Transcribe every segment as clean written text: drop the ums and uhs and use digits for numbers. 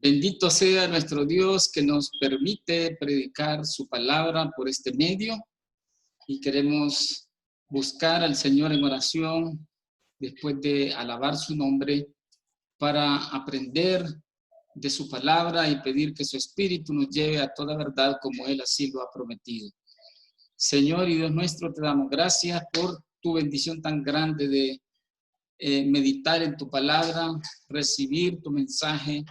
Bendito sea nuestro Dios que nos permite predicar su palabra por este medio y queremos buscar al Señor en oración después de alabar su nombre para aprender de su palabra y pedir que su Espíritu nos lleve a toda verdad como Él así lo ha prometido. Señor y Dios nuestro, te damos gracias por tu bendición tan grande de meditar en tu palabra, recibir tu mensaje.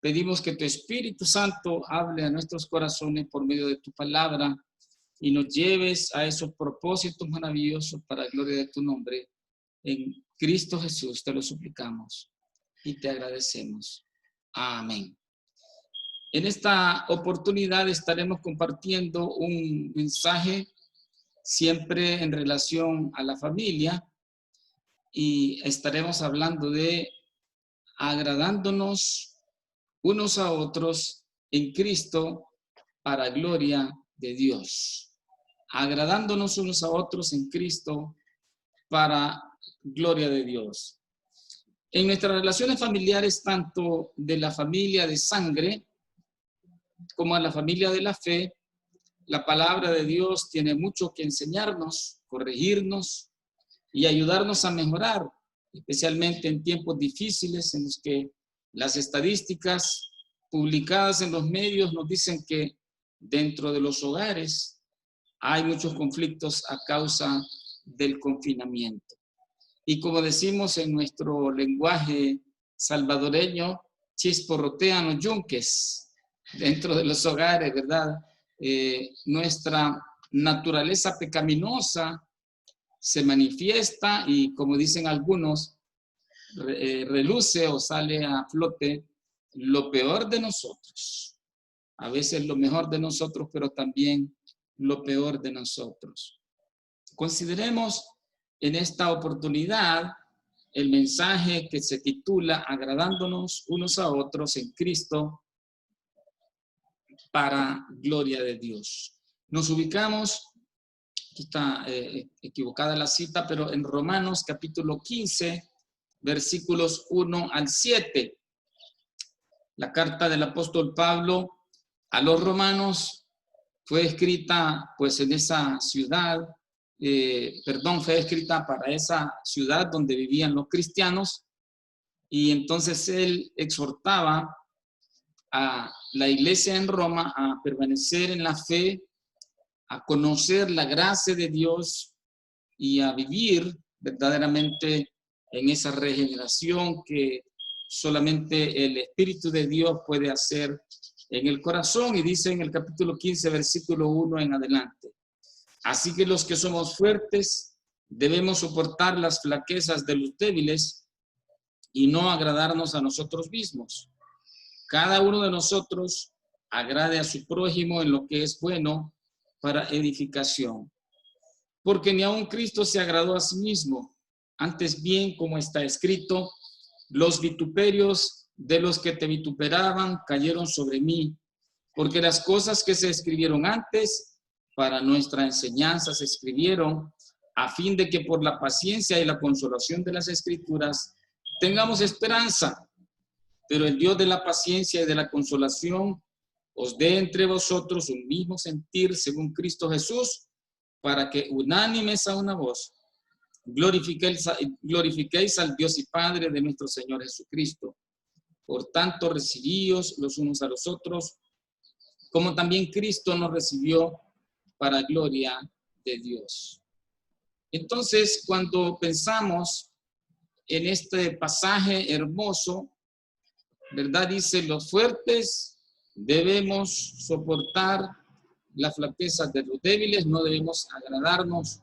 Pedimos que tu Espíritu Santo hable a nuestros corazones por medio de tu palabra y nos lleves a esos propósitos maravillosos para la gloria de tu nombre. En Cristo Jesús te lo suplicamos y te agradecemos. Amén. En esta oportunidad estaremos compartiendo un mensaje siempre en relación a la familia y estaremos hablando de agradándonos unos a otros en Cristo para gloria de Dios. Agradándonos unos a otros en Cristo para gloria de Dios. En nuestras relaciones familiares, tanto de la familia de sangre como a la familia de la fe, la palabra de Dios tiene mucho que enseñarnos, corregirnos y ayudarnos a mejorar, especialmente en tiempos difíciles en los que las estadísticas publicadas en los medios nos dicen que dentro de los hogares hay muchos conflictos a causa del confinamiento. Y como decimos en nuestro lenguaje salvadoreño, chisporrotean los yunques dentro de los hogares, ¿verdad? Nuestra naturaleza pecaminosa se manifiesta y, como dicen algunos, reluce o sale a flote lo peor de nosotros. A veces lo mejor de nosotros, pero también lo peor de nosotros. Consideremos en esta oportunidad el mensaje que se titula Agradándonos unos a otros en Cristo para gloria de Dios. Nos ubicamos, aquí está equivocada la cita, pero en Romanos capítulo 15, versículos 1 al 7. La carta del apóstol Pablo a los romanos fue escrita pues en esa ciudad, fue escrita para esa ciudad donde vivían los cristianos, y entonces él exhortaba a la iglesia en Roma a permanecer en la fe, a conocer la gracia de Dios y a vivir verdaderamente en esa regeneración que solamente el Espíritu de Dios puede hacer en el corazón. Y dice en el capítulo 15, versículo 1 en adelante: así que los que somos fuertes debemos soportar las flaquezas de los débiles y no agradarnos a nosotros mismos. Cada uno de nosotros agrade a su prójimo en lo que es bueno para edificación. Porque ni aun Cristo se agradó a sí mismo, antes bien, como está escrito, los vituperios de los que te vituperaban cayeron sobre mí, porque las cosas que se escribieron antes para nuestra enseñanza se escribieron a fin de que por la paciencia y la consolación de las Escrituras tengamos esperanza. Pero el Dios de la paciencia y de la consolación os dé entre vosotros un mismo sentir según Cristo Jesús, para que unánimes a una voz glorifiquéis al Dios y Padre de nuestro Señor Jesucristo. Por tanto, recibíos los unos a los otros, como también Cristo nos recibió para gloria de Dios. Entonces, cuando pensamos en este pasaje hermoso, ¿verdad? Dice, los fuertes debemos soportar las flaquezas de los débiles, no debemos agradarnos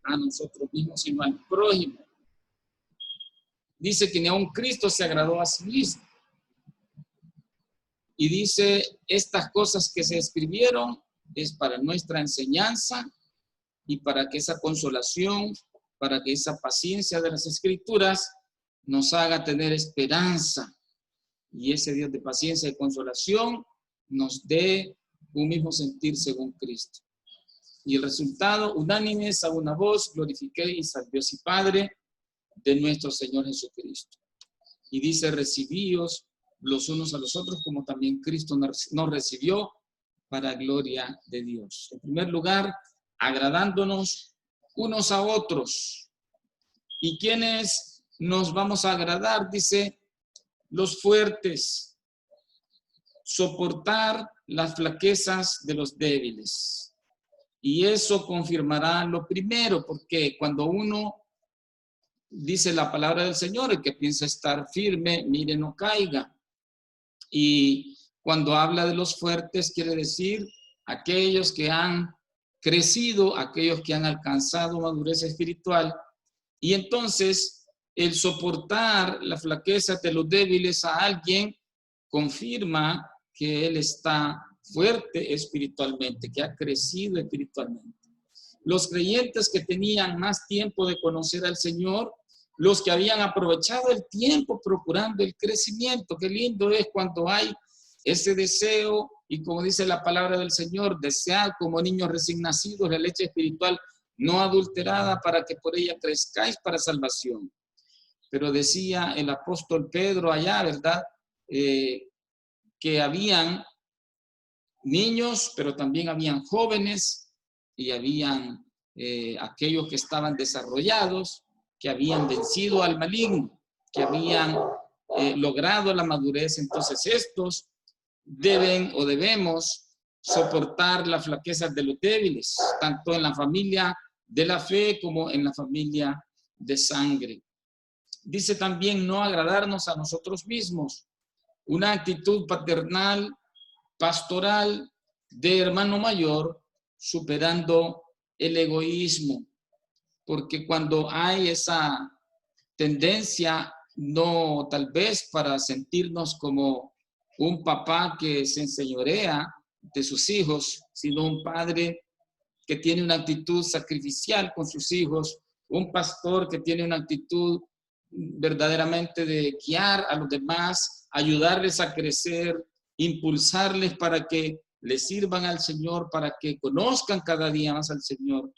a nosotros mismos, sino al prójimo. Dice que ni aun Cristo se agradó a sí mismo. Y dice, estas cosas que se escribieron es para nuestra enseñanza y para que esa consolación, para que esa paciencia de las Escrituras nos haga tener esperanza. Y ese Dios de paciencia y consolación nos dé un mismo sentir según Cristo. Y el resultado, unánimes a una voz, glorifiquéis al Dios y Padre de nuestro Señor Jesucristo. Y dice, recibíos los unos a los otros, como también Cristo nos recibió para gloria de Dios. En primer lugar, agradándonos unos a otros. ¿Y quiénes nos vamos a agradar? Dice, los fuertes, soportar las flaquezas de los débiles. Y eso confirmará lo primero, porque cuando uno dice la palabra del Señor, el que piensa estar firme, mire, no caiga. Y cuando habla de los fuertes, quiere decir aquellos que han crecido, aquellos que han alcanzado madurez espiritual. Y entonces, el soportar la flaqueza de los débiles a alguien confirma que él está fuerte espiritualmente, que ha crecido espiritualmente. Los creyentes que tenían más tiempo de conocer al Señor, los que habían aprovechado el tiempo procurando el crecimiento. Qué lindo es cuando hay ese deseo, y como dice la palabra del Señor, desead como niños recién nacidos la leche espiritual no adulterada, para que por ella crezcáis para salvación. Pero decía el apóstol Pedro allá, ¿verdad? Que habían niños, pero también habían jóvenes, y habían aquellos que estaban desarrollados, que habían vencido al maligno, que habían logrado la madurez. Entonces estos deben o debemos soportar las flaquezas de los débiles, tanto en la familia de la fe como en la familia de sangre. Dice también no agradarnos a nosotros mismos, una actitud paternal, pastoral, de hermano mayor, superando el egoísmo, porque cuando hay esa tendencia, no tal vez para sentirnos como un papá que se enseñorea de sus hijos, sino un padre que tiene una actitud sacrificial con sus hijos, un pastor que tiene una actitud verdaderamente de guiar a los demás, ayudarles a crecer, impulsarles para que le sirvan al Señor, para que conozcan cada día más al Señor.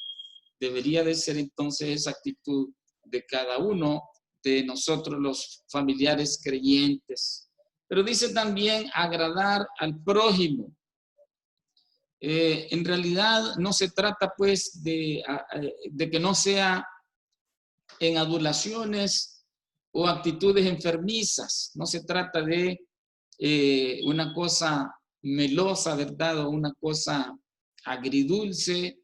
Debería de ser entonces esa actitud de cada uno de nosotros los familiares creyentes. Pero dice también agradar al prójimo. En realidad no se trata pues de que no sea en adulaciones o actitudes enfermizas. No se trata de una cosa melosa, ¿verdad? O una cosa agridulce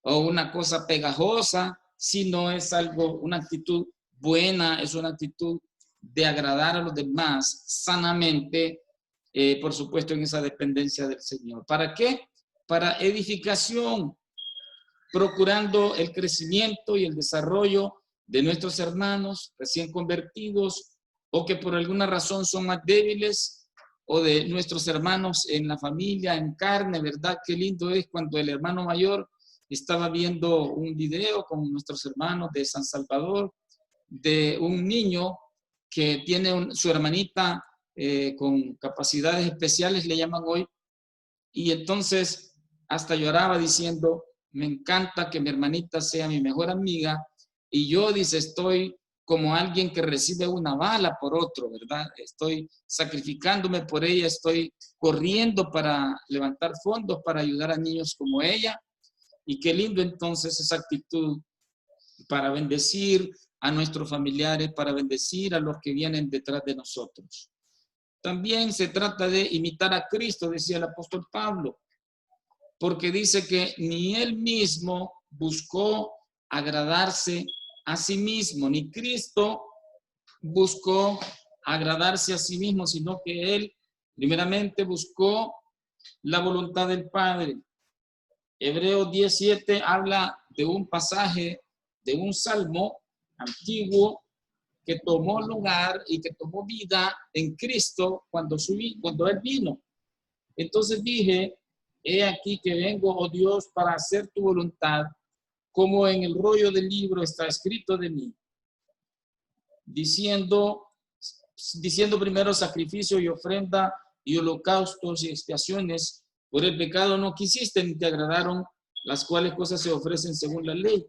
o una cosa pegajosa, sino es algo, una actitud buena, es una actitud de agradar a los demás sanamente, por supuesto en esa dependencia del Señor. ¿Para qué? Para edificación, procurando el crecimiento y el desarrollo de nuestros hermanos recién convertidos o que por alguna razón son más débiles, o de nuestros hermanos en la familia, en carne, ¿verdad? Qué lindo es cuando el hermano mayor estaba viendo un video con nuestros hermanos de San Salvador, de un niño que tiene su hermanita con capacidades especiales, le llaman hoy, y entonces hasta lloraba diciendo, me encanta que mi hermanita sea mi mejor amiga, y yo, dice, estoy como alguien que recibe una bala por otro, ¿verdad? Estoy sacrificándome por ella, estoy corriendo para levantar fondos para ayudar a niños como ella. Y qué lindo entonces esa actitud para bendecir a nuestros familiares, para bendecir a los que vienen detrás de nosotros. También se trata de imitar a Cristo, decía el apóstol Pablo, porque dice que ni él mismo buscó agradarse a sí mismo, ni Cristo buscó agradarse a sí mismo, sino que él primeramente buscó la voluntad del Padre. Hebreos 17 habla de un pasaje, de un salmo antiguo que tomó lugar y que tomó vida en Cristo cuando él vino. Entonces dije, he aquí que vengo, oh Dios, para hacer tu voluntad, como en el rollo del libro está escrito de mí. Diciendo primero sacrificio y ofrenda y holocaustos y expiaciones por el pecado no quisiste ni te agradaron, las cuales cosas se ofrecen según la ley.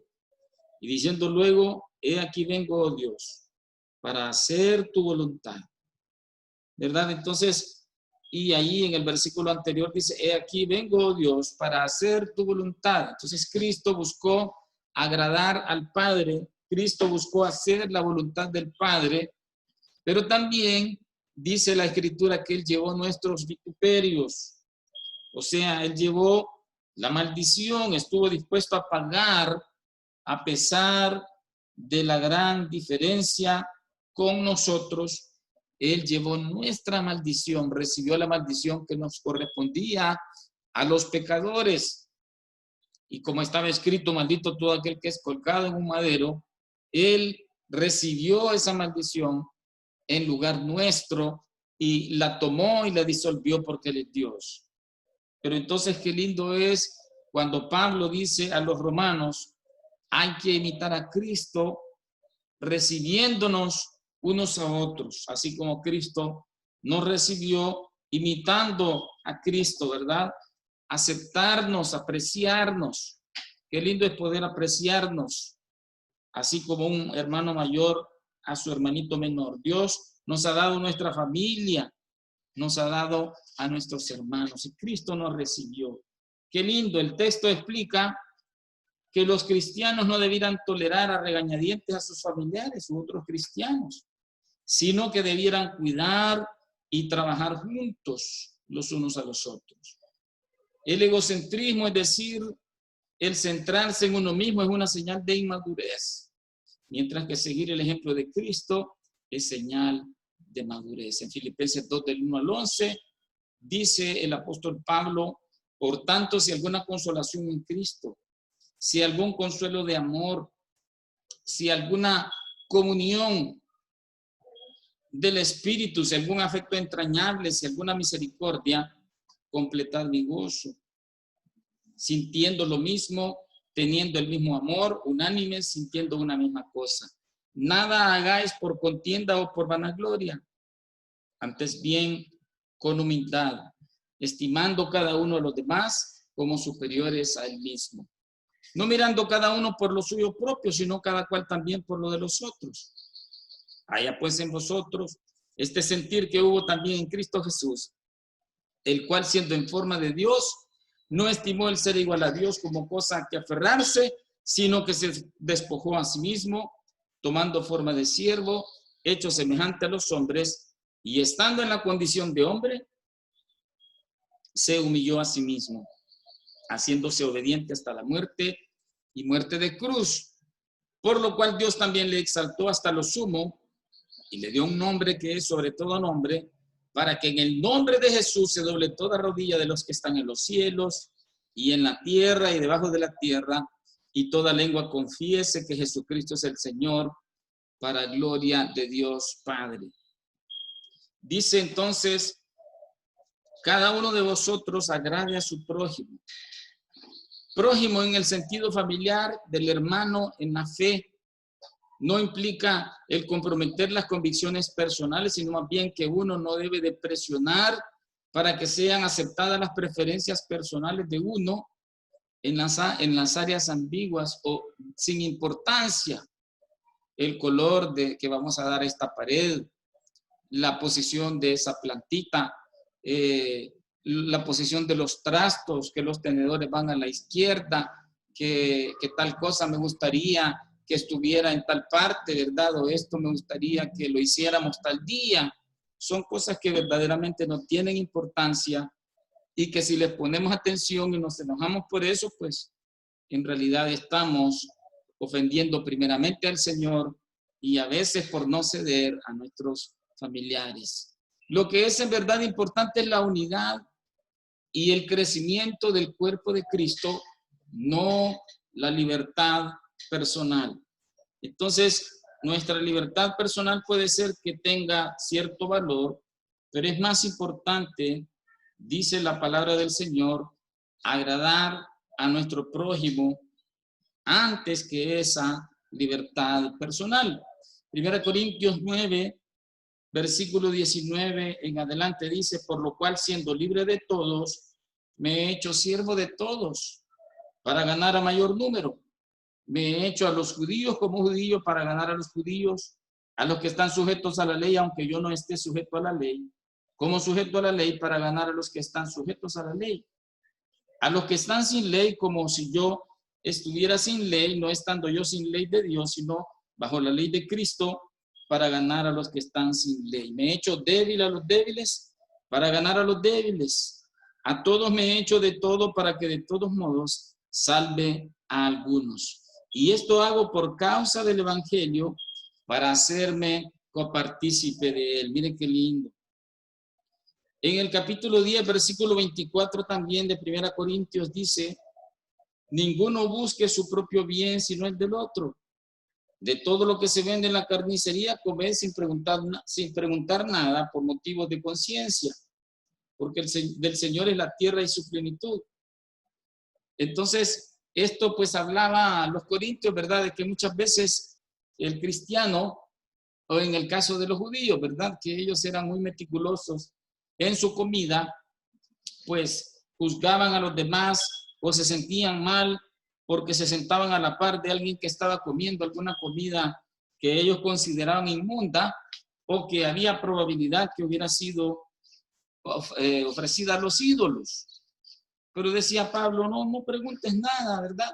Y diciendo luego, he aquí vengo, oh Dios, para hacer tu voluntad. ¿verdad? Entonces, y ahí en el versículo anterior dice, he aquí vengo, oh Dios, para hacer tu voluntad. Entonces Cristo buscó agradar al Padre, Cristo buscó hacer la voluntad del Padre, pero también dice la Escritura que Él llevó nuestros vituperios, o sea, Él llevó la maldición, estuvo dispuesto a pagar a pesar de la gran diferencia con nosotros. Él llevó nuestra maldición, recibió la maldición que nos correspondía a los pecadores. Y como estaba escrito, maldito todo aquel que es colgado en un madero, Él recibió esa maldición en lugar nuestro y la tomó y la disolvió porque Él es Dios. Pero entonces qué lindo es cuando Pablo dice a los romanos, hay que imitar a Cristo recibiéndonos unos a otros, así como Cristo nos recibió imitando a Cristo, ¿verdad? Aceptarnos, apreciarnos. Qué lindo es poder apreciarnos, así como un hermano mayor a su hermanito menor. Dios nos ha dado nuestra familia, nos ha dado a nuestros hermanos y Cristo nos recibió. Qué lindo, el texto explica que los cristianos no debieran tolerar a regañadientes a sus familiares u otros cristianos, sino que debieran cuidar y trabajar juntos los unos a los otros. El egocentrismo, es decir, el centrarse en uno mismo, es una señal de inmadurez, mientras que seguir el ejemplo de Cristo es señal de madurez. En Filipenses 2, del 1 al 11, dice el apóstol Pablo, por tanto, si alguna consolación en Cristo, si algún consuelo de amor, si alguna comunión del Espíritu, si algún afecto entrañable, si alguna misericordia, completad mi gozo, sintiendo lo mismo, teniendo el mismo amor, unánimes, sintiendo una misma cosa. Nada hagáis por contienda o por vanagloria, antes bien con humildad, estimando cada uno a los demás como superiores a él mismo. No mirando cada uno por lo suyo propio, sino cada cual también por lo de los otros. Haya pues en vosotros este sentir que hubo también en Cristo Jesús, el cual siendo en forma de Dios, no estimó el ser igual a Dios como cosa a que aferrarse, sino que se despojó a sí mismo, tomando forma de siervo, hecho semejante a los hombres, y estando en la condición de hombre, se humilló a sí mismo, haciéndose obediente hasta la muerte y muerte de cruz, por lo cual Dios también le exaltó hasta lo sumo y le dio un nombre que es sobre todo nombre, para que en el nombre de Jesús se doble toda rodilla de los que están en los cielos y en la tierra y debajo de la tierra, y toda lengua confiese que Jesucristo es el Señor, para gloria de Dios Padre. Dice entonces, cada uno de vosotros agrade a su prójimo. Prójimo en el sentido familiar del hermano en la fe. No implica el comprometer las convicciones personales, sino más bien que uno no debe de presionar para que sean aceptadas las preferencias personales de uno en las áreas ambiguas o sin importancia. El color que vamos a dar a esta pared, la posición de esa plantita, la posición de los trastos, que los tenedores van a la izquierda, que tal cosa me gustaría que estuviera en tal parte, ¿verdad? O esto me gustaría que lo hiciéramos tal día. Son cosas que verdaderamente no tienen importancia y que si les ponemos atención y nos enojamos por eso, pues en realidad estamos ofendiendo primeramente al Señor y a veces por no ceder a nuestros familiares. Lo que es en verdad importante es la unidad y el crecimiento del cuerpo de Cristo, no la libertad personal. Entonces, nuestra libertad personal puede ser que tenga cierto valor, pero es más importante, dice la palabra del Señor, agradar a nuestro prójimo antes que esa libertad personal. 1 Corintios 9, versículo 19 en adelante dice, por lo cual siendo libre de todos, me he hecho siervo de todos para ganar a mayor número. Me he hecho a los judíos como judío para ganar a los judíos, a los que están sujetos a la ley, aunque yo no esté sujeto a la ley, como sujeto a la ley para ganar a los que están sujetos a la ley. A los que están sin ley, como si yo estuviera sin ley, no estando yo sin ley de Dios, sino bajo la ley de Cristo, para ganar a los que están sin ley. Me he hecho débil a los débiles para ganar a los débiles. A todos me he hecho de todo para que de todos modos salve a algunos. Y esto hago por causa del evangelio, para hacerme copartícipe de él. Miren qué lindo. En el capítulo 10, versículo 24 también de 1 Corintios dice: ninguno busque su propio bien, sino el del otro. De todo lo que se vende en la carnicería, comed sin preguntar nada por motivos de conciencia, porque del Señor es la tierra y su plenitud. Entonces, esto pues hablaba a los corintios, ¿verdad? De que muchas veces el cristiano, o en el caso de los judíos, ¿verdad? Que ellos eran muy meticulosos en su comida, pues juzgaban a los demás o se sentían mal porque se sentaban a la par de alguien que estaba comiendo alguna comida que ellos consideraban inmunda o que había probabilidad que hubiera sido ofrecida a los ídolos. Pero decía Pablo, no preguntes nada, ¿verdad?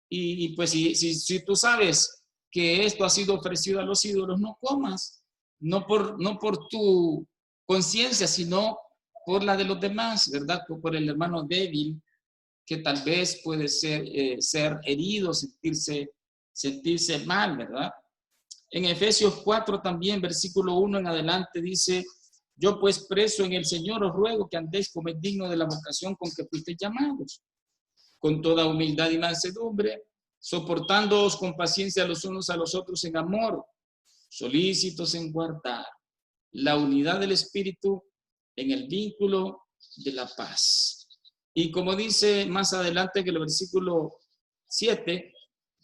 Y pues si tú sabes que esto ha sido ofrecido a los ídolos, no comas, no por tu conciencia, sino por la de los demás, ¿verdad? Por el hermano débil, que tal vez puede ser herido, sentirse mal, ¿verdad? En Efesios 4 también, versículo 1 en adelante, dice: yo pues preso en el Señor os ruego que andéis como es digno de la vocación con que fuisteis llamados, con toda humildad y mansedumbre, soportándoos con paciencia los unos a los otros en amor, solícitos en guardar la unidad del Espíritu en el vínculo de la paz. Y como dice más adelante que el versículo 7,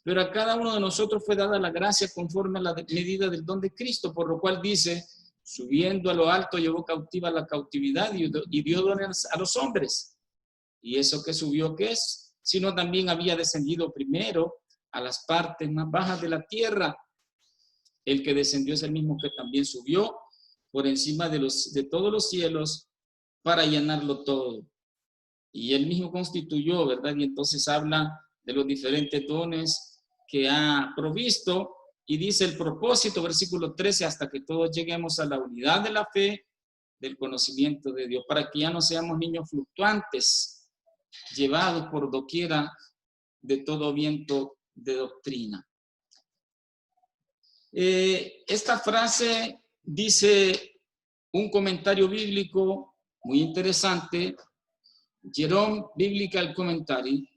pero a cada uno de nosotros fue dada la gracia conforme a la medida del don de Cristo, por lo cual dice: subiendo a lo alto llevó cautiva la cautividad y dio dones a los hombres. Y eso que subió, ¿qué es? Sino también había descendido primero a las partes más bajas de la tierra. El que descendió es el mismo que también subió por encima de todos los cielos para llenarlo todo. Y él mismo constituyó, ¿verdad? Y entonces habla de los diferentes dones que ha provisto y dice el propósito, versículo 13, hasta que todos lleguemos a la unidad de la fe, del conocimiento de Dios, para que ya no seamos niños fluctuantes, llevados por doquiera de todo viento de doctrina. Esta frase dice un comentario bíblico muy interesante, Jerome Biblical Commentary: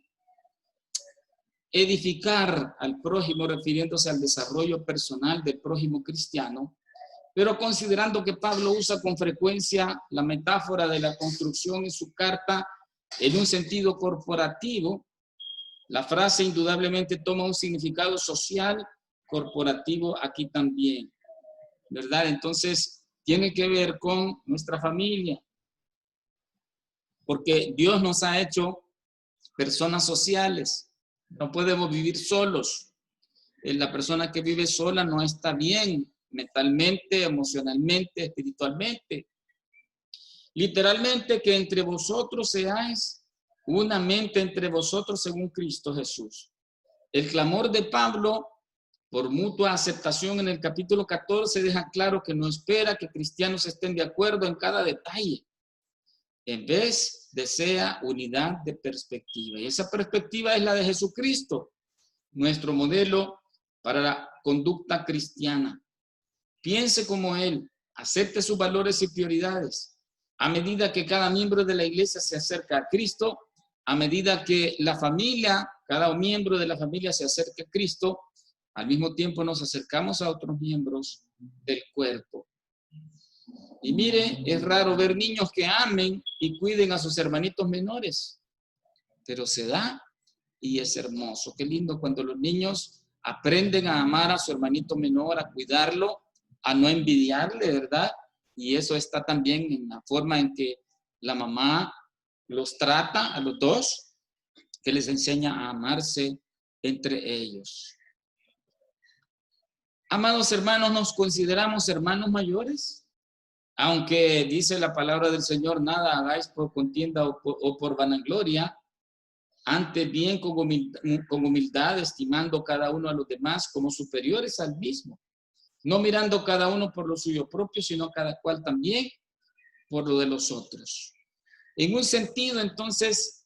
edificar al prójimo, refiriéndose al desarrollo personal del prójimo cristiano, pero considerando que Pablo usa con frecuencia la metáfora de la construcción en su carta en un sentido corporativo, la frase indudablemente toma un significado social corporativo aquí también, ¿verdad? Entonces, tiene que ver con nuestra familia, porque Dios nos ha hecho personas sociales. No podemos vivir solos. La persona que vive sola no está bien mentalmente, emocionalmente, espiritualmente. Literalmente, que entre vosotros seáis una mente entre vosotros según Cristo Jesús. El clamor de Pablo por mutua aceptación en el capítulo 14 deja claro que no espera que cristianos estén de acuerdo en cada detalle. En vez desea unidad de perspectiva. Y esa perspectiva es la de Jesucristo, nuestro modelo para la conducta cristiana. Piense como Él, acepte sus valores y prioridades. A medida que cada miembro de la iglesia se acerca a Cristo, a medida que la familia, cada miembro de la familia se acerca a Cristo, al mismo tiempo nos acercamos a otros miembros del cuerpo. Y mire, es raro ver niños que amen y cuiden a sus hermanitos menores, pero se da y es hermoso. Qué lindo cuando los niños aprenden a amar a su hermanito menor, a cuidarlo, a no envidiarle, ¿verdad? Y eso está también en la forma en que la mamá los trata a los dos, que les enseña a amarse entre ellos. Amados hermanos, ¿nos consideramos hermanos mayores? Aunque dice la palabra del Señor, nada hagáis por contienda o por vanagloria, antes bien con humildad, estimando cada uno a los demás como superiores al mismo, no mirando cada uno por lo suyo propio, sino cada cual también por lo de los otros. En un sentido, entonces,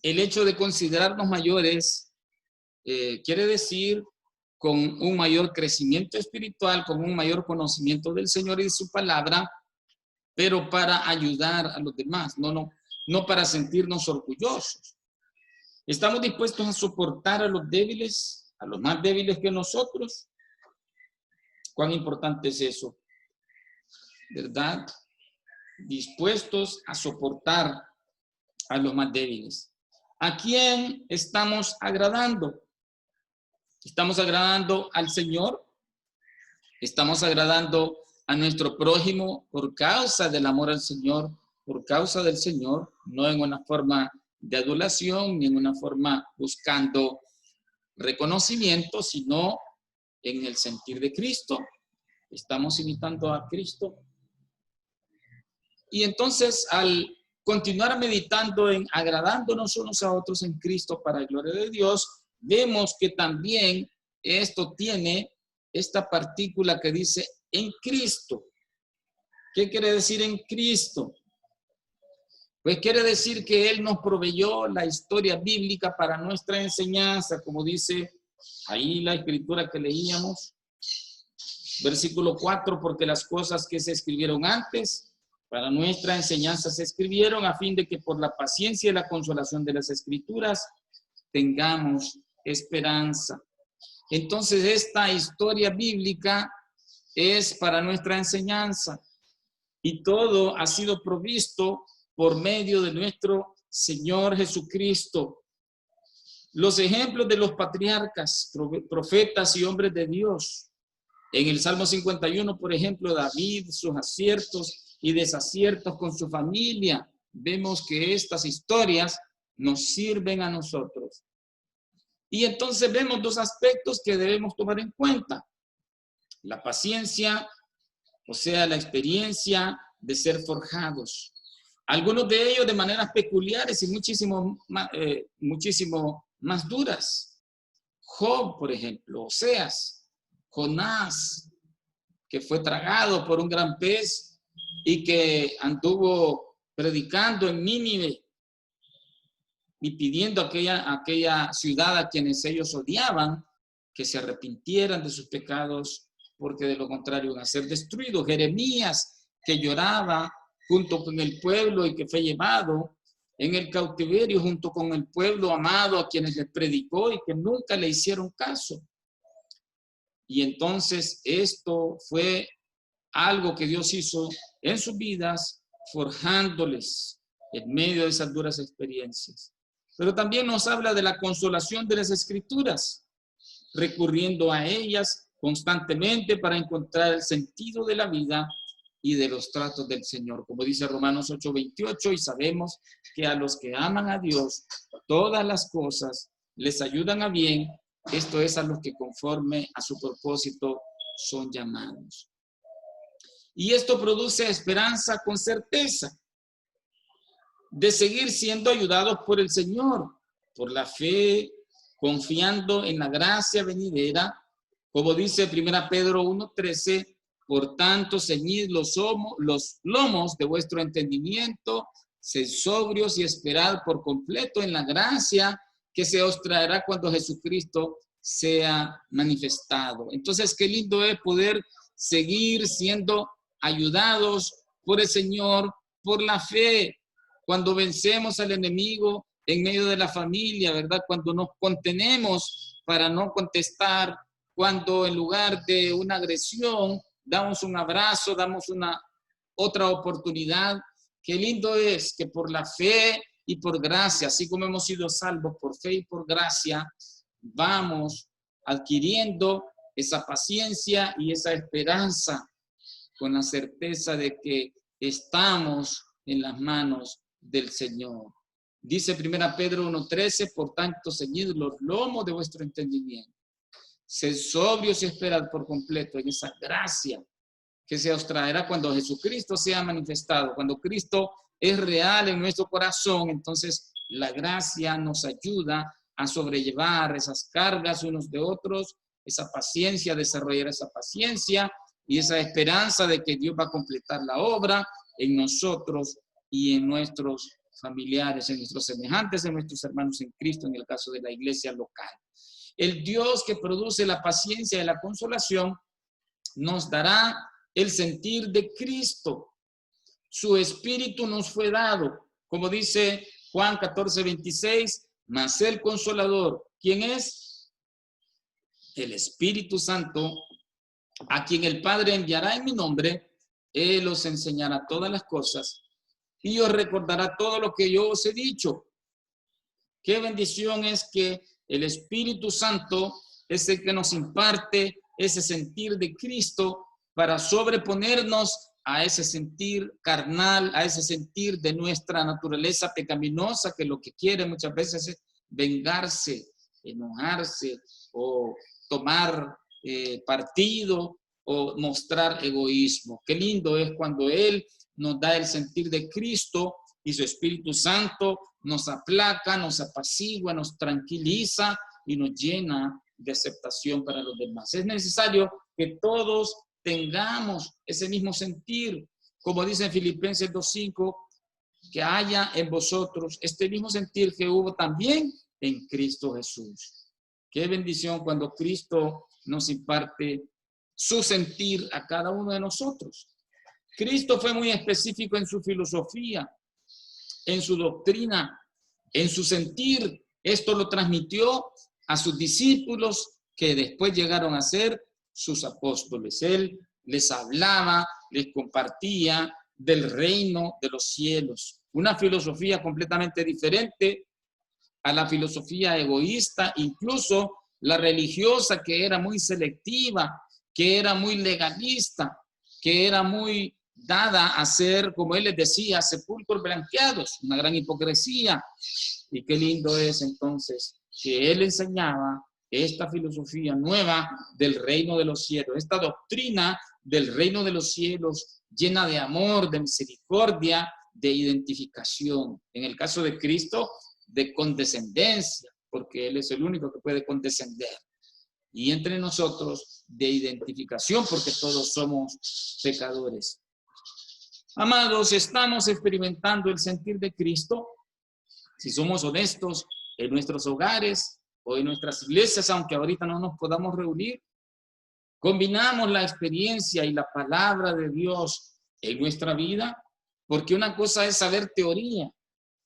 el hecho de considerarnos mayores quiere decir con un mayor crecimiento espiritual, con un mayor conocimiento del Señor y de su palabra, pero para ayudar a los demás, no para sentirnos orgullosos. ¿Estamos dispuestos a soportar a los débiles, a los más débiles que nosotros? ¿Cuán importante es eso? ¿Verdad? Dispuestos a soportar a los más débiles. ¿A quién estamos agradando? ¿Estamos agradando al Señor? ¿Estamos agradando a nuestro prójimo por causa del amor al Señor, por causa del Señor, no en una forma de adulación, ni en una forma buscando reconocimiento, sino en el sentir de Cristo? ¿Estamos imitando a Cristo? Y entonces, al continuar meditando en agradándonos unos a otros en Cristo para la gloria de Dios, vemos que también esto tiene esta partícula que dice en Cristo. ¿Qué quiere decir en Cristo? Pues quiere decir que Él nos proveyó la historia bíblica para nuestra enseñanza, como dice ahí la escritura que leíamos, versículo 4, porque las cosas que se escribieron antes para nuestra enseñanza se escribieron a fin de que por la paciencia y la consolación de las escrituras tengamos esperanza. Entonces esta historia bíblica es para nuestra enseñanza y todo ha sido provisto por medio de nuestro Señor Jesucristo. Los ejemplos de los patriarcas, profetas y hombres de Dios. En el Salmo 51, por ejemplo, David, sus aciertos y desaciertos con su familia. Vemos que estas historias nos sirven a nosotros. Y entonces vemos dos aspectos que debemos tomar en cuenta. La paciencia, o sea, la experiencia de ser forjados. Algunos de ellos de maneras peculiares y muchísimo más duras. Job, por ejemplo, Oseas, Jonás, que fue tragado por un gran pez y que anduvo predicando en Nínive y pidiendo a aquella ciudad a quienes ellos odiaban que se arrepintieran de sus pecados, porque de lo contrario iban a ser destruidos. Jeremías, que lloraba junto con el pueblo y que fue llevado en el cautiverio junto con el pueblo amado a quienes les predicó y que nunca le hicieron caso. Y entonces esto fue algo que Dios hizo en sus vidas, forjándoles en medio de esas duras experiencias. Pero también nos habla de la consolación de las Escrituras, recurriendo a ellas constantemente para encontrar el sentido de la vida y de los tratos del Señor. Como dice Romanos 8:28, y sabemos que a los que aman a Dios, todas las cosas les ayudan a bien, esto es a los que conforme a su propósito son llamados. Y esto produce esperanza con certeza de seguir siendo ayudados por el Señor, por la fe, confiando en la gracia venidera, como dice 1 Pedro 1:13, por tanto, ceñid los lomos de vuestro entendimiento, sed sobrios y esperad por completo en la gracia que se os traerá cuando Jesucristo sea manifestado. Entonces, qué lindo es poder seguir siendo ayudados por el Señor, por la fe, cuando vencemos al enemigo en medio de la familia, ¿verdad? Cuando nos contenemos para no contestar, cuando en lugar de una agresión damos un abrazo, damos una otra oportunidad. Qué lindo es que por la fe y por gracia, así como hemos sido salvos por fe y por gracia, vamos adquiriendo esa paciencia y esa esperanza con la certeza de que estamos en las manos del Señor. Dice 1 Pedro 1:13, por tanto, ceñid los lomos de vuestro entendimiento. Sed sobrios y esperad por completo en esa gracia que se os traerá cuando Jesucristo sea manifestado, cuando Cristo es real en nuestro corazón. Entonces la gracia nos ayuda a sobrellevar esas cargas unos de otros, esa paciencia, desarrollar esa paciencia y esa esperanza de que Dios va a completar la obra en nosotros y en nuestros familiares, en nuestros semejantes, en nuestros hermanos en Cristo, en el caso de la iglesia local. El Dios que produce la paciencia y la consolación nos dará el sentir de Cristo. Su espíritu nos fue dado, como dice Juan 14:26, mas el Consolador, ¿quién es? El Espíritu Santo, a quien el Padre enviará en mi nombre. Él os enseñará todas las cosas y os recordará todo lo que yo os he dicho. Qué bendición es que el Espíritu Santo es el que nos imparte ese sentir de Cristo para sobreponernos a ese sentir carnal, a ese sentir de nuestra naturaleza pecaminosa, que lo que quiere muchas veces es vengarse, enojarse o tomar partido o mostrar egoísmo. Qué lindo es cuando Él nos da el sentir de Cristo y su Espíritu Santo nos aplaca, nos apacigua, nos tranquiliza y nos llena de aceptación para los demás. Es necesario que todos tengamos ese mismo sentir, como dice en Filipenses 2:5, que haya en vosotros este mismo sentir que hubo también en Cristo Jesús. Qué bendición cuando Cristo nos imparte su sentir a cada uno de nosotros. Cristo fue muy específico en su filosofía, en su doctrina, en su sentir. Esto lo transmitió a sus discípulos que después llegaron a ser sus apóstoles. Él les hablaba, les compartía del reino de los cielos. Una filosofía completamente diferente a la filosofía egoísta, incluso la religiosa, que era muy selectiva, que era muy legalista, que era muy dada a ser, como él les decía, sepulcros blanqueados, una gran hipocresía. Y qué lindo es entonces que él enseñaba esta filosofía nueva del reino de los cielos, esta doctrina del reino de los cielos llena de amor, de misericordia, de identificación. En el caso de Cristo, de condescendencia, porque Él es el único que puede condescender. Y entre nosotros, de identificación, porque todos somos pecadores. Amados, estamos experimentando el sentir de Cristo. Si somos honestos en nuestros hogares o en nuestras iglesias, aunque ahorita no nos podamos reunir, combinamos la experiencia y la palabra de Dios en nuestra vida, porque una cosa es saber teoría,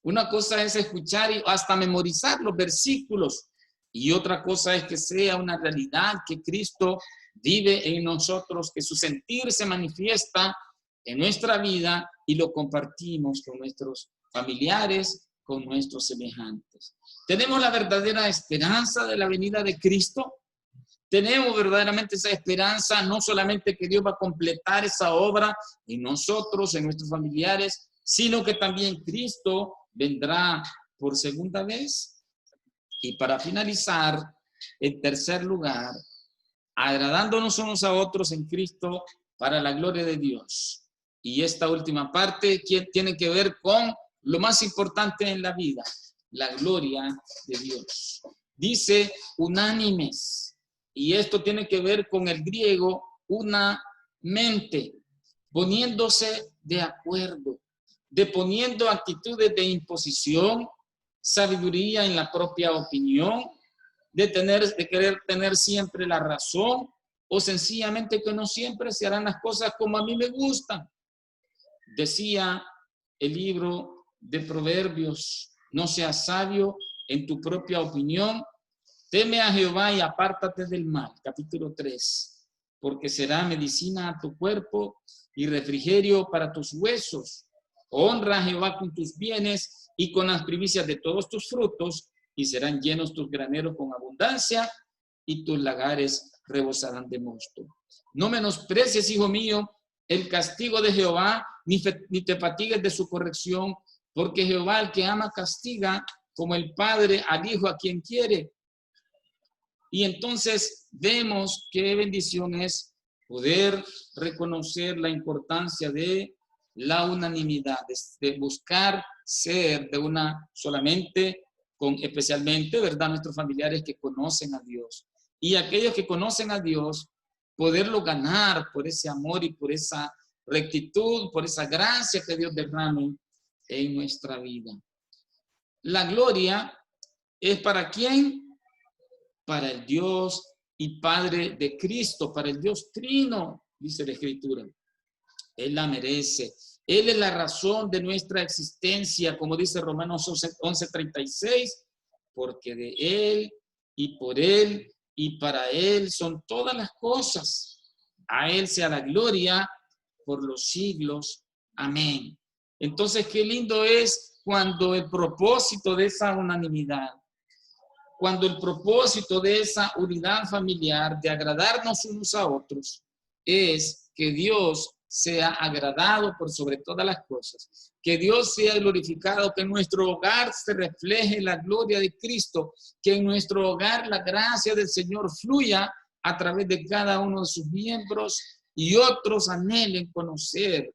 una cosa es escuchar y hasta memorizar los versículos, y otra cosa es que sea una realidad que Cristo vive en nosotros, que su sentir se manifiesta en nuestra vida y lo compartimos con nuestros familiares, con nuestros semejantes. ¿Tenemos la verdadera esperanza de la venida de Cristo? Tenemos verdaderamente esa esperanza, no solamente que Dios va a completar esa obra en nosotros, en nuestros familiares, sino que también Cristo vendrá por segunda vez. Y para finalizar, en tercer lugar, agradándonos unos a otros en Cristo para la gloria de Dios. Y esta última parte tiene que ver con lo más importante en la vida, la gloria de Dios. Dice unánimes. Y esto tiene que ver con el griego una mente, poniéndose de acuerdo, deponiendo actitudes de imposición, sabiduría en la propia opinión, de querer tener siempre la razón, o sencillamente que no siempre se harán las cosas como a mí me gustan. Decía el libro de Proverbios, no seas sabio en tu propia opinión, teme a Jehová y apártate del mal, capítulo 3, porque será medicina a tu cuerpo y refrigerio para tus huesos. Honra a Jehová con tus bienes y con las primicias de todos tus frutos, y serán llenos tus graneros con abundancia, y tus lagares rebosarán de mosto. No menosprecies, hijo mío, el castigo de Jehová, ni te fatigues de su corrección, porque Jehová, el que ama, castiga, como el padre al hijo a quien quiere. Y entonces vemos qué bendición es poder reconocer la importancia de la unanimidad, de buscar ser de una solamente, especialmente, ¿verdad?, nuestros familiares que conocen a Dios. Y aquellos que conocen a Dios, poderlo ganar por ese amor y por esa rectitud, por esa gracia que Dios derrame en nuestra vida. La gloria es ¿para quién? Para el Dios y Padre de Cristo, para el Dios Trino, dice la Escritura. Él la merece. Él es la razón de nuestra existencia, como dice Romanos 11:36, porque de Él y por Él y para Él son todas las cosas. A Él sea la gloria por los siglos. Amén. Entonces, qué lindo es cuando el propósito de esa unanimidad, cuando el propósito de esa unidad familiar, de agradarnos unos a otros, es que Dios sea agradado por sobre todas las cosas, que Dios sea glorificado, que en nuestro hogar se refleje la gloria de Cristo, que en nuestro hogar la gracia del Señor fluya a través de cada uno de sus miembros y otros anhelen conocer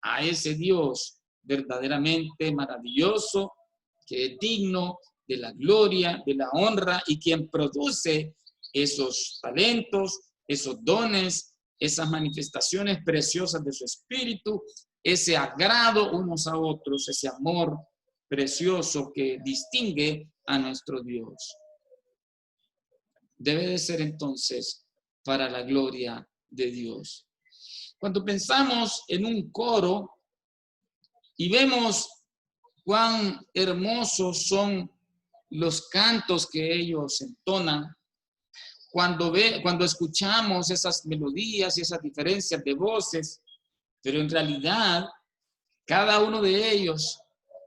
a ese Dios verdaderamente maravilloso, que es digno de la gloria, de la honra y quien produce esos talentos, esos dones, esas manifestaciones preciosas de su espíritu, ese agrado unos a otros, ese amor precioso que distingue a nuestro Dios. Debe de ser entonces para la gloria de Dios. Cuando pensamos en un coro y vemos cuán hermosos son los cantos que ellos entonan, cuando escuchamos esas melodías y esas diferencias de voces, pero en realidad cada uno de ellos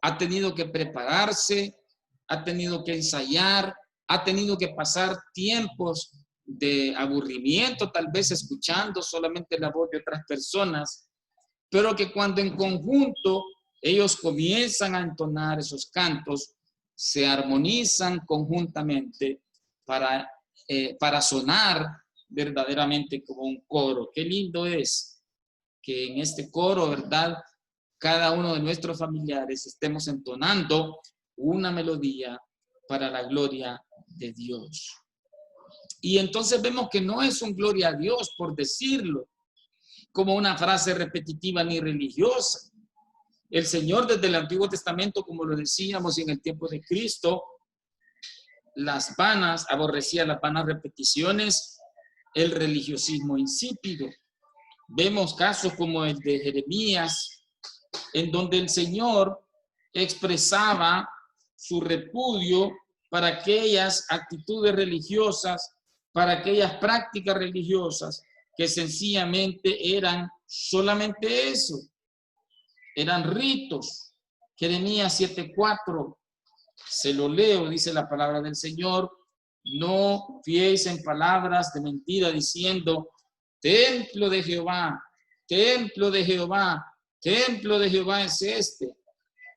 ha tenido que prepararse, ha tenido que ensayar, ha tenido que pasar tiempos de aburrimiento, tal vez escuchando solamente la voz de otras personas, pero que cuando en conjunto ellos comienzan a entonar esos cantos, se armonizan conjuntamente para sonar verdaderamente como un coro. Qué lindo es que en este coro, ¿verdad?, cada uno de nuestros familiares estemos entonando una melodía para la gloria de Dios. Y entonces vemos que no es un gloria a Dios por decirlo, como una frase repetitiva ni religiosa. El Señor desde el Antiguo Testamento, como lo decíamos, y en el tiempo de Cristo, aborrecía las vanas repeticiones, el religiosismo insípido. Vemos casos como el de Jeremías, en donde el Señor expresaba su repudio para aquellas actitudes religiosas, para aquellas prácticas religiosas que sencillamente eran solamente eso, eran ritos. Jeremías 7:4, se lo leo, dice la palabra del Señor: no fiéis en palabras de mentira diciendo, templo de Jehová, templo de Jehová, templo de Jehová es este.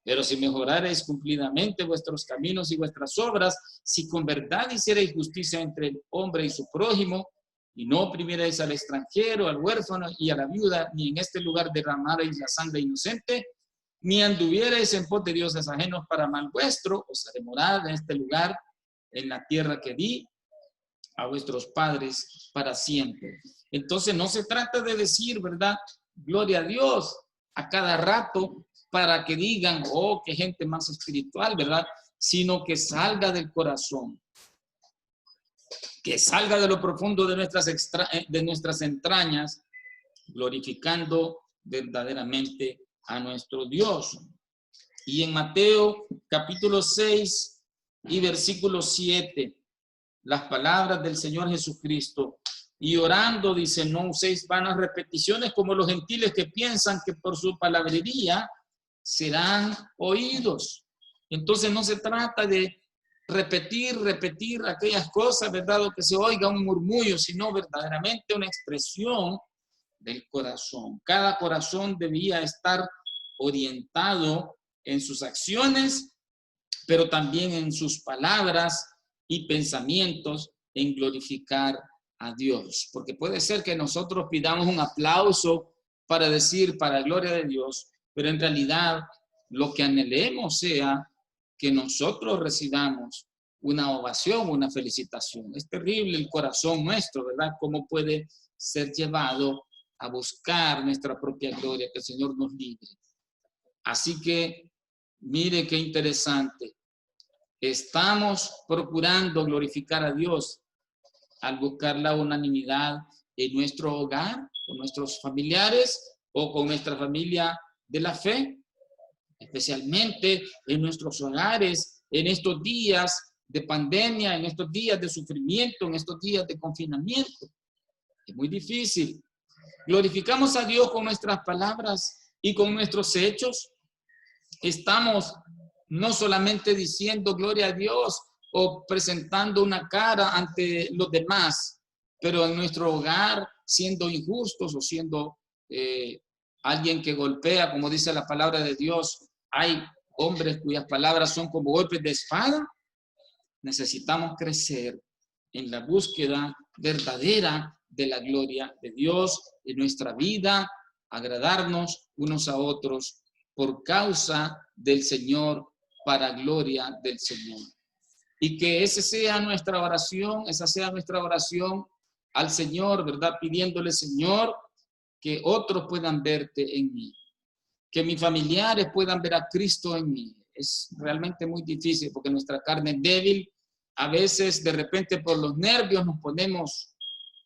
Pero si mejorareis cumplidamente vuestros caminos y vuestras obras, si con verdad hicierais justicia entre el hombre y su prójimo, y no oprimierais al extranjero, al huérfano y a la viuda, ni en este lugar derramarais la sangre inocente, ni anduvierais en pos de dioses ajenos para mal vuestro, os haré morada en este lugar, en la tierra que di a vuestros padres para siempre. Entonces no se trata de decir, ¿verdad?, gloria a Dios a cada rato para que digan, oh, qué gente más espiritual, ¿verdad?, sino que salga del corazón, que salga de lo profundo de nuestras entrañas, glorificando verdaderamente a nuestro Dios. Y en Mateo capítulo 6 y versículo 7, las palabras del Señor Jesucristo: y orando, dice, no uséis vanas repeticiones como los gentiles que piensan que por su palabrería serán oídos. Entonces no se trata de repetir aquellas cosas, ¿verdad?, o que se oiga un murmullo, sino verdaderamente una expresión del corazón. Cada corazón debía estar orientado en sus acciones, pero también en sus palabras y pensamientos en glorificar a Dios. Porque puede ser que nosotros pidamos un aplauso para decir, para la gloria de Dios, pero en realidad lo que anhelemos sea que nosotros recibamos una ovación, una felicitación. Es terrible el corazón nuestro, ¿verdad? ¿Cómo puede ser llevado a buscar nuestra propia gloria? Que el Señor nos libre. Así que, mire qué interesante. Estamos procurando glorificar a Dios al buscar la unanimidad en nuestro hogar, con nuestros familiares o con nuestra familia de la fe, especialmente en nuestros hogares, en estos días de pandemia, en estos días de sufrimiento, en estos días de confinamiento. Es muy difícil. Glorificamos a Dios con nuestras palabras y con nuestros hechos. Estamos no solamente diciendo gloria a Dios o presentando una cara ante los demás, pero en nuestro hogar siendo injustos o siendo alguien que golpea, como dice la palabra de Dios. Hay hombres cuyas palabras son como golpes de espada. Necesitamos crecer en la búsqueda verdadera de la gloria de Dios en nuestra vida, agradarnos unos a otros por causa del Señor, para gloria del Señor. Y que esa sea nuestra oración al Señor, ¿verdad? Pidiéndole, Señor, que otros puedan verte en mí, que mis familiares puedan ver a Cristo en mí. Es realmente muy difícil porque nuestra carne es débil. A veces, de repente, por los nervios nos ponemos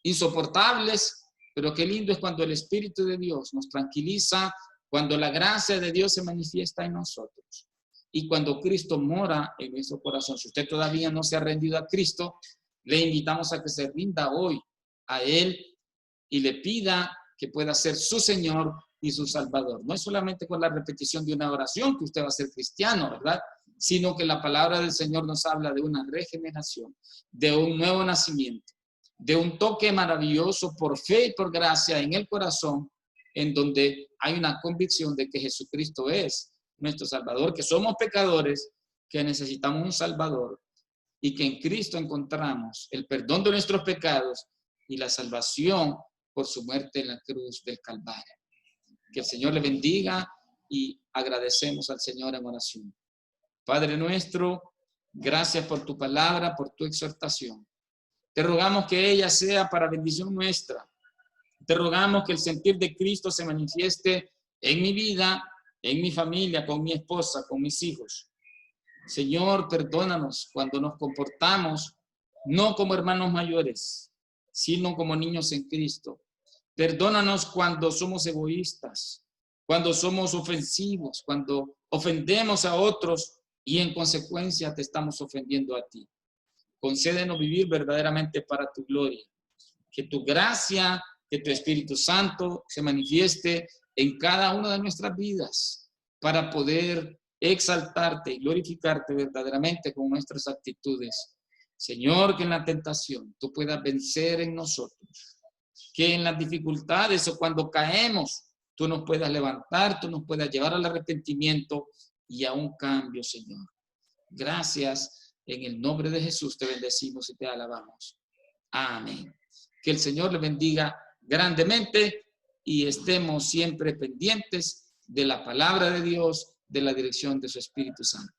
insoportables, pero qué lindo es cuando el Espíritu de Dios nos tranquiliza, cuando la gracia de Dios se manifiesta en nosotros y cuando Cristo mora en nuestro corazón. Si usted todavía no se ha rendido a Cristo, le invitamos a que se rinda hoy a Él y le pida que pueda ser su Señor y su Salvador. No es solamente con la repetición de una oración que usted va a ser cristiano, ¿verdad? Sino que la palabra del Señor nos habla de una regeneración, de un nuevo nacimiento, de un toque maravilloso por fe y por gracia en el corazón, en donde hay una convicción de que Jesucristo es nuestro Salvador, que somos pecadores, que necesitamos un Salvador y que en Cristo encontramos el perdón de nuestros pecados y la salvación por su muerte en la cruz del Calvario. Que el Señor le bendiga y agradecemos al Señor en oración. Padre nuestro, gracias por tu palabra, por tu exhortación. Te rogamos que ella sea para bendición nuestra. Te rogamos que el sentir de Cristo se manifieste en mi vida, en mi familia, con mi esposa, con mis hijos. Señor, perdónanos cuando nos comportamos no como hermanos mayores, sino como niños en Cristo. Perdónanos cuando somos egoístas, cuando somos ofensivos, cuando ofendemos a otros y en consecuencia te estamos ofendiendo a ti. Concédenos vivir verdaderamente para tu gloria. Que tu gracia, que tu Espíritu Santo se manifieste en cada una de nuestras vidas para poder exaltarte y glorificarte verdaderamente con nuestras actitudes. Señor, que en la tentación tú puedas vencer en nosotros. Que en las dificultades o cuando caemos, tú nos puedas levantar, tú nos puedas llevar al arrepentimiento y a un cambio, Señor. Gracias. En el nombre de Jesús te bendecimos y te alabamos. Amén. Que el Señor le bendiga grandemente y estemos siempre pendientes de la palabra de Dios, de la dirección de su Espíritu Santo.